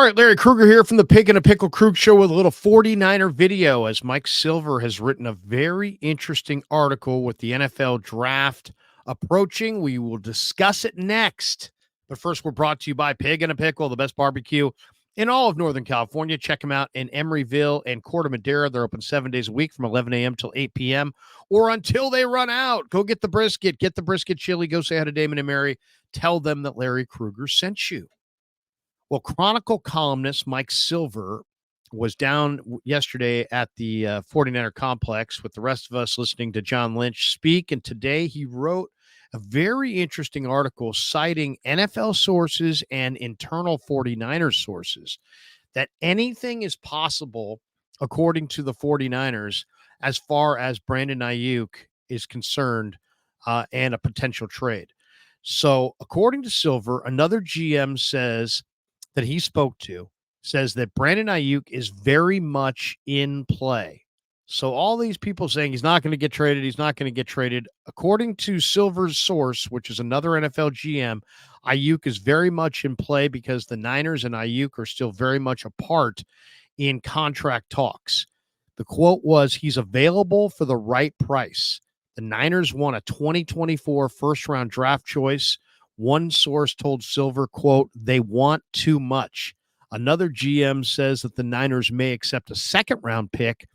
All right, Larry Krueger here from the Pig and a Pickle Krug Show with a little 49er video as Mike Silver has written a very interesting article with the NFL draft approaching. We will discuss it next. But first, we're brought to you by Pig and a Pickle, the best barbecue in all of Northern California. Check them out in Emeryville and Corte Madera. They're open 7 days a week from 11 a.m. till 8 p.m. or until they run out. Go get the brisket chili. Go say hi to Damon and Mary. Tell them that Larry Krueger sent you. Well, Chronicle columnist Mike Silver was down yesterday at the 49er complex with the rest of us listening to John Lynch speak. And today he wrote a very interesting article citing NFL sources and internal 49ers sources that anything is possible, according to the 49ers, as far as Brandon Aiyuk is concerned and a potential trade. So according to Silver, another GM says that he spoke to says that Brandon Aiyuk is very much in play. So all these people saying he's not going to get traded, according to Silver's source, which is another NFL GM, Aiyuk is very much in play because the Niners and Aiyuk are still very much apart in contract talks. The quote was, he's available for the right price. The Niners want a 2024 first-round draft choice. One source told Silver, quote, they want too much. Another GM says that the Niners may accept a second-round pick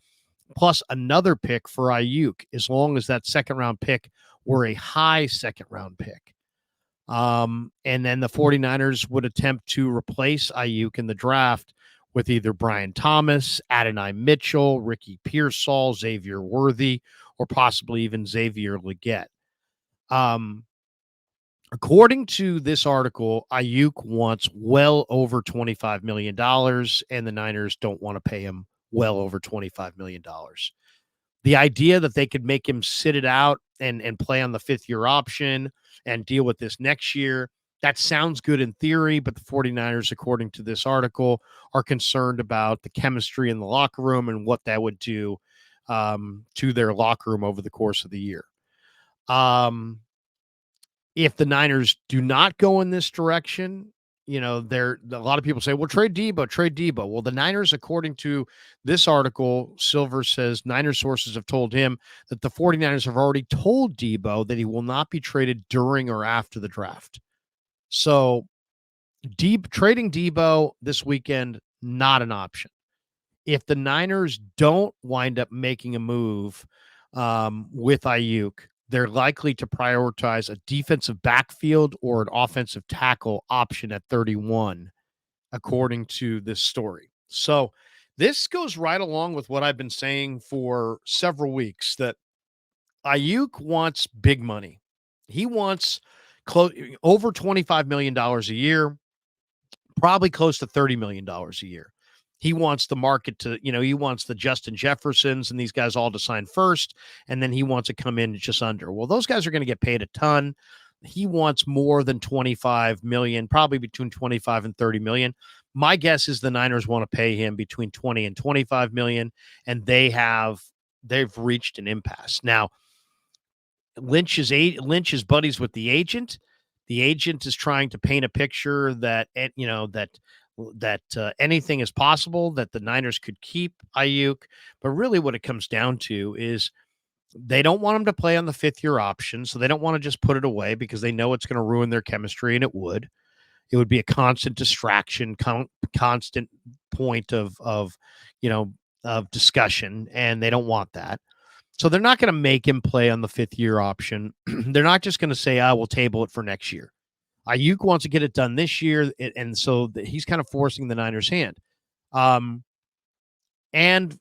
plus another pick for Aiyuk, as long as that second-round pick were a high second-round pick. And then the 49ers would attempt to replace Aiyuk in the draft with either Brian Thomas, Adonai Mitchell, Ricky Pearsall, Xavier Worthy, or possibly even Xavier Legette. According to this article, Aiyuk wants well over $25 million, and the Niners don't want to pay him well over $25 million. The idea that they could make him sit it out and play on the fifth-year option and deal with this next year, that sounds good in theory, but the 49ers, according to this article, are concerned about the chemistry in the locker room and what that would do to their locker room over the course of the year. If the Niners do not go in this direction, a lot of people say, well, trade Debo. Well, the Niners, according to this article, Silver says Niners sources have told him that the 49ers have already told Debo that he will not be traded during or after the draft. So trading Debo this weekend, not an option. If the Niners don't wind up making a move with Aiyuk, they're likely to prioritize a defensive backfield or an offensive tackle option at 31, according to this story. So this goes right along with what I've been saying for several weeks, that Aiyuk wants big money. He wants over $25 million a year, probably close to $30 million a year. He wants the market to, he wants the Justin Jeffersons and these guys all to sign first, and then he wants to come in just under. Well, those guys are going to get paid a ton. He wants more than 25 million, probably between 25 and 30 million. My guess is the Niners want to pay him between 20 and 25 million, and they've reached an impasse. Now, Lynch is buddies with the agent. The agent is trying to paint a picture that, that anything is possible, that the Niners could keep Aiyuk. But really what it comes down to is they don't want him to play on the fifth-year option, so they don't want to just put it away because they know it's going to ruin their chemistry, and it would. It would be a constant distraction, constant point of discussion, and they don't want that. So they're not going to make him play on the fifth-year option. They're not just going to say, we'll table it for next year. Aiyuk wants to get it done this year, and so he's kind of forcing the Niners' hand. And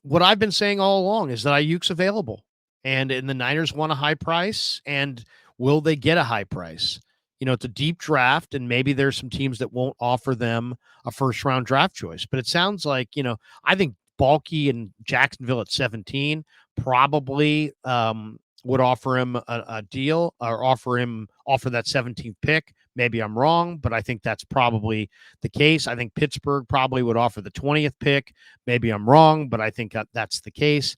what I've been saying all along is that Aiyuk's available, and the Niners want a high price, and will they get a high price? It's a deep draft, and maybe there's some teams that won't offer them a first-round draft choice. But it sounds like, I think Balky and Jacksonville at 17 probably would offer him a deal, or offer that 17th pick. Maybe I'm wrong, but I think that's probably the case. I think Pittsburgh probably would offer the 20th pick. Maybe I'm wrong, but I think that's the case.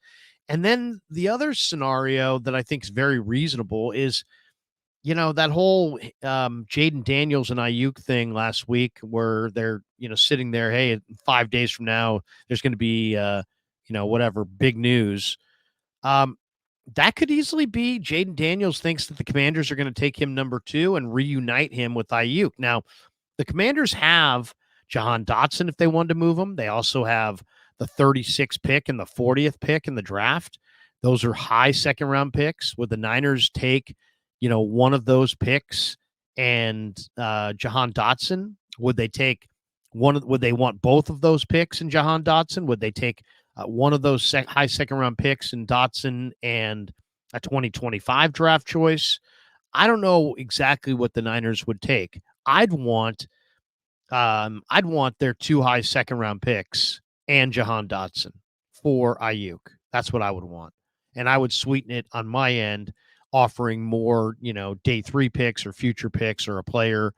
And then the other scenario that I think is very reasonable is, that whole Jaden Daniels and Aiyuk thing last week where they're, sitting there, hey, 5 days from now, there's going to be, whatever big news. Um, that could easily be Jaden Daniels thinks that the Commanders are going to take him number 2 and reunite him with Aiyuk. Now, the Commanders have Jahan Dotson if they wanted to move him. They also have the 36th pick and the 40th pick in the draft. Those are high second round picks. Would the Niners take, one of those picks and Jahan Dotson? Would they take would they want both of those picks in Jahan Dotson? Would they take one of those high second round picks in Dotson and a 2025 draft choice? I don't know exactly what the Niners would take. I'd want their 2 high second round picks and Jahan Dotson for Aiyuk. That's what I would want. And I would sweeten it on my end, offering more, day 3 picks or future picks or a player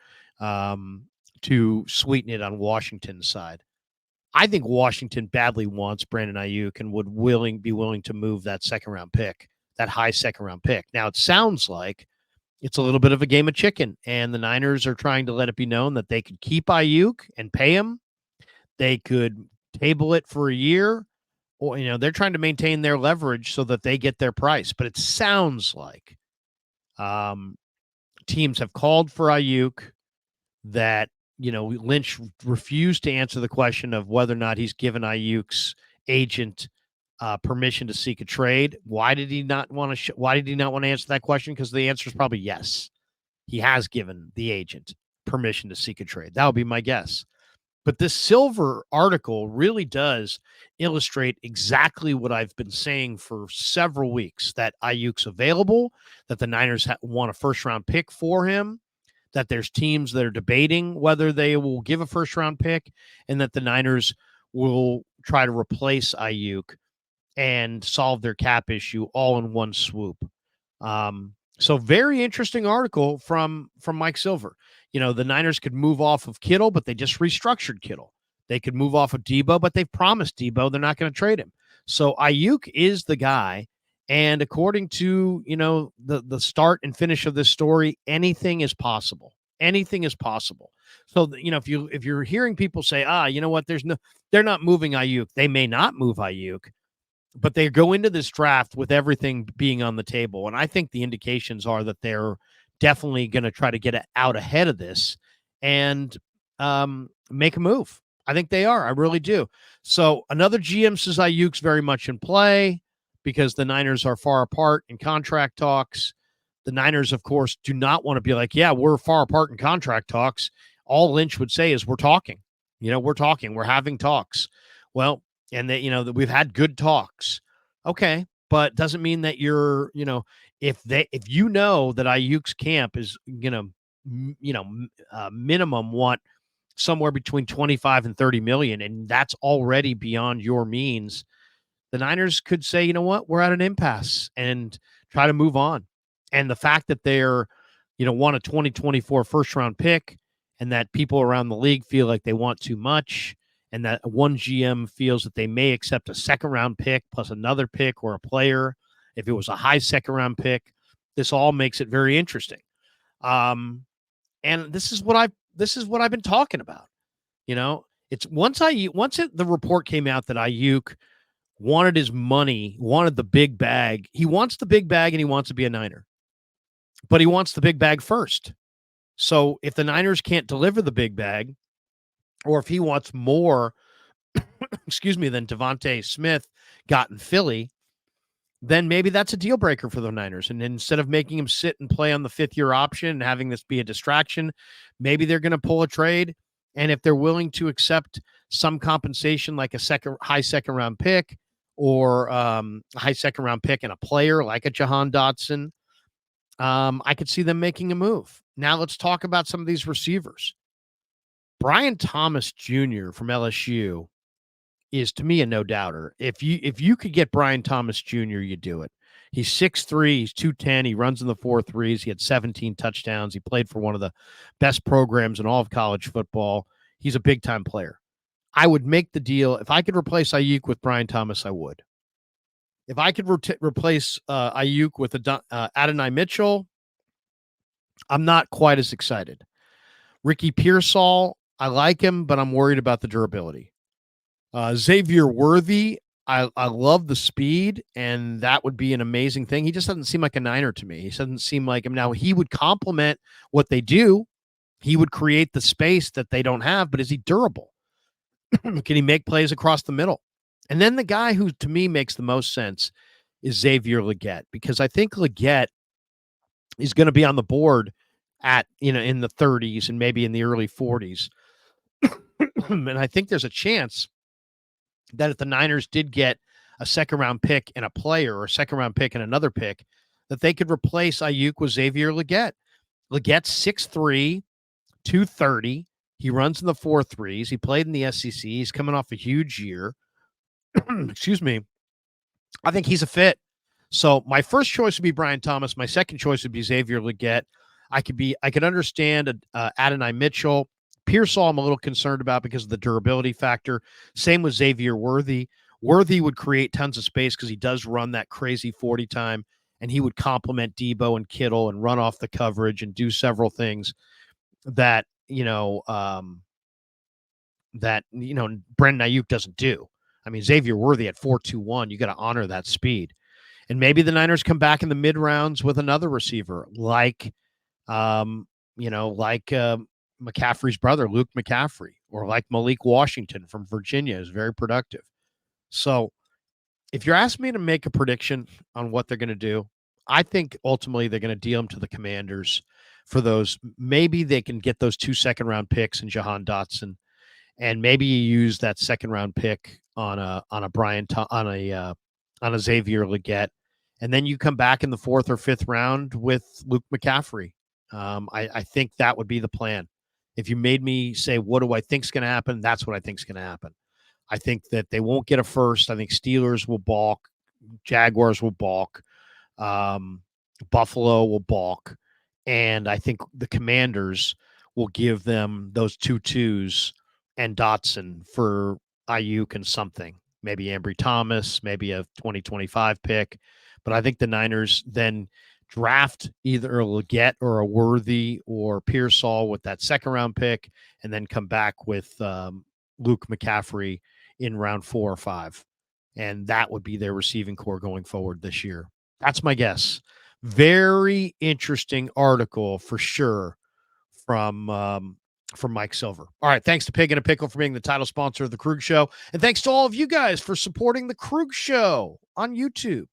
to sweeten it on Washington's side. I think Washington badly wants Brandon Aiyuk and would be willing to move that second round pick, that high second round pick. Now it sounds like it's a little bit of a game of chicken, and the Niners are trying to let it be known that they could keep Aiyuk and pay him. They could table it for a year, or they're trying to maintain their leverage so that they get their price. But it sounds like um, teams have called for Aiyuk. That Lynch refused to answer the question of whether or not he's given Aiyuk's agent permission to seek a trade. Why did he not want to? Why did he not want to answer that question? Because the answer is probably yes. He has given the agent permission to seek a trade. That would be my guess. But this Silver article really does illustrate exactly what I've been saying for several weeks, that Aiyuk's available, that the Niners want a first-round pick for him, that there's teams that are debating whether they will give a first-round pick, and that the Niners will try to replace Aiyuk and solve their cap issue all in one swoop. So very interesting article from Mike Silver. The Niners could move off of Kittle, but they just restructured Kittle. They could move off of Debo, but they've promised Debo they're not going to trade him. So Aiyuk is the guy. And according to, the start and finish of this story, anything is possible. Anything is possible. So, if you're hearing people say, you know what, they're not moving Aiyuk. They may not move Aiyuk, but they go into this draft with everything being on the table. And I think the indications are that they're definitely going to try to get out ahead of this and make a move. I think they are. I really do. So another GM says Aiyuk's very much in play because the Niners are far apart in contract talks. The Niners, of course, do not want to be like, yeah, we're far apart in contract talks. All Lynch would say is we're talking. We're talking. We're having talks. Well, and that that we've had good talks. Okay, but doesn't mean that you're, if that Aiyuk's camp is minimum want somewhere between 25 and 30 million, and that's already beyond your means, the Niners could say, you know what, we're at an impasse and try to move on. And the fact that they're, want a 2024 first round pick, and that people around the league feel like they want too much, and that one GM feels that they may accept a second round pick plus another pick or a player if it was a high second round pick, this all makes it very interesting. And this is what I've been talking about. It's the report came out that Aiyuk wanted his money, wanted the big bag. He wants the big bag and he wants to be a Niner, but he wants the big bag first. So if the Niners can't deliver the big bag, or if he wants more, than Devontae Smith got in Philly, then maybe that's a deal breaker for the Niners. And instead of making him sit and play on the 5th-year option and having this be a distraction, maybe they're going to pull a trade. And if they're willing to accept some compensation, like a high second round pick, or a high second round pick and a player like a Jahan Dotson, I could see them making a move. Now let's talk about some of these receivers. Brian Thomas Jr. from LSU is, to me, a no-doubter. If you could get Brian Thomas Jr., you do it. He's 6'3", he's 210, he runs in the 4.3s, he had 17 touchdowns, he played for one of the best programs in all of college football. He's a big-time player. I would make the deal. If I could replace Aiyuk with Brian Thomas, I would. If I could replace Aiyuk with Adonai Mitchell, I'm not quite as excited. Ricky Pearsall, I like him, but I'm worried about the durability. Xavier Worthy, I love the speed, and that would be an amazing thing. He just doesn't seem like a Niner to me. He doesn't seem like him. Now, he would complement what they do. He would create the space that they don't have, but is he durable? Can he make plays across the middle? And then the guy who, to me, makes the most sense is Xavier Legette, because I think Legette is going to be on the board at, in the 30s and maybe in the early 40s. And I think there's a chance that if the Niners did get a second round pick and a player, or a second round pick and another pick, that they could replace Aiyuk with Xavier Legette. Legette's 6'3, 230. He runs in the 4.3s. He played in the SEC. He's coming off a huge year. Excuse me. I think he's a fit. So my first choice would be Brian Thomas. My second choice would be Xavier Legette. I could understand Adonai Mitchell. Pearsall, I'm a little concerned about because of the durability factor. Same with Xavier Worthy. Worthy would create tons of space because he does run that crazy 40 time, and he would complement Debo and Kittle and run off the coverage and do several things that, Brandon Aiyuk doesn't do. I mean, Xavier Worthy at 4.21, you got to honor that speed. And maybe the Niners come back in the mid rounds with another receiver like McCaffrey's brother, Luke McCaffrey, or like Malik Washington from Virginia, is very productive. So if you're asking me to make a prediction on what they're going to do, I think ultimately they're going to deal them to the Commanders for those. Maybe they can get those 2 second round picks and Jahan Dotson, and maybe you use that second round pick on a Xavier Legette, and then you come back in the 4th or 5th round with Luke McCaffrey. I think that would be the plan. If you made me say, what do I think is going to happen? That's what I think is going to happen. I think that they won't get a first. I think Steelers will balk. Jaguars will balk. Buffalo will balk. And I think the Commanders will give them those 2-2s and Dotson for Aiyuk and something. Maybe Ambry Thomas, maybe a 2025 pick. But I think the Niners then draft either a Legette or a Worthy or Pearsall with that second round pick, and then come back with Luke McCaffrey in round 4 or 5. And that would be their receiving core going forward this year. That's my guess. Very interesting article for sure from Mike Silver. All right. Thanks to Pig and a Pickle for being the title sponsor of the Krug Show. And thanks to all of you guys for supporting the Krug Show on YouTube.